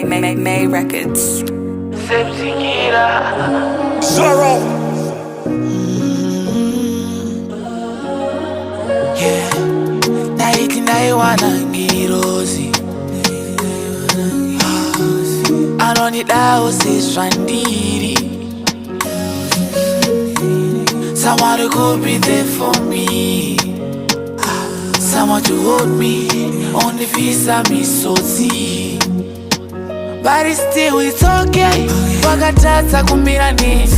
May Records. Zero. Yeah, naiti naiwana ngirozi anonidawo siswandiri. Someone who could be there for me, someone to hold me, only visa me so see. But still it's okay, wakatata kumirani.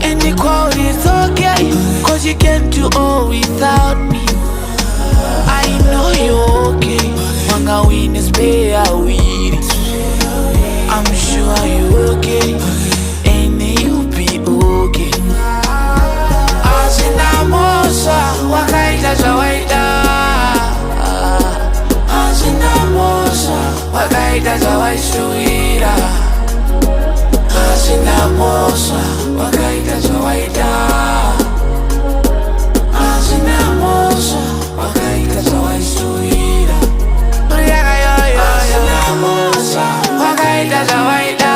Any quote is okay, cause you came to all without me. I know you're okay, wanga witness pay a weed. I'm sure you're okay, and you'll be okay. Azina mosa, wakaita zawaida. Azina mosa, wakaita zawaisuira. Azina mosa, wakaita zawaida. Azina mosa, wakaita zawaisuira. Azina mosa, wakaita zawaida.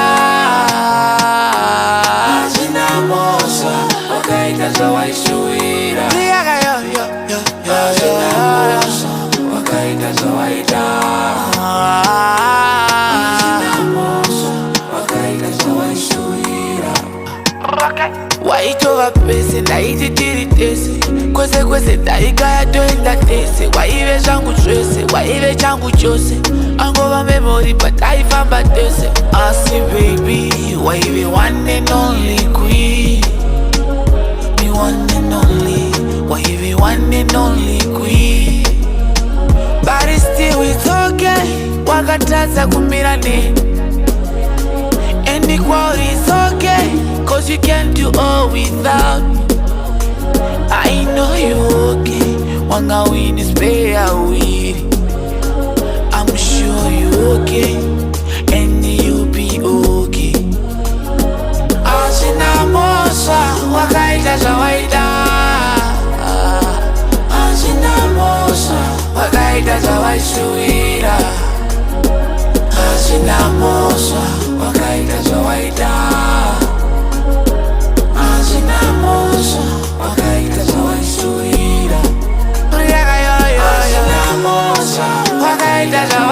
Azina mosa, wakaita zawaisuira. Azina mosa, wakaita zawaida. Waitova pese ndaiti tiri tese, kwese kwese ndaigaya toenda tese. Waive zvangu zvese, waive changu chose, angova memory but aifamba tese. Asi baby, waive one and only queen. Me one and only, waive one and only queen. But still it's okay, wakatadza kumirani. Any quality is okay, cause you can't do all without me. I know you're okay, wanga witness pay a weed. I'm sure you're okay, and you'll be okay. Azina mosa, wakaita zawaida. Azina mosa, wakaita zawaisuira. Azina mosa, wakaita zawaida. Azina mosa, wakaita zawaisuira. Azina mosa, wakaita zawaida.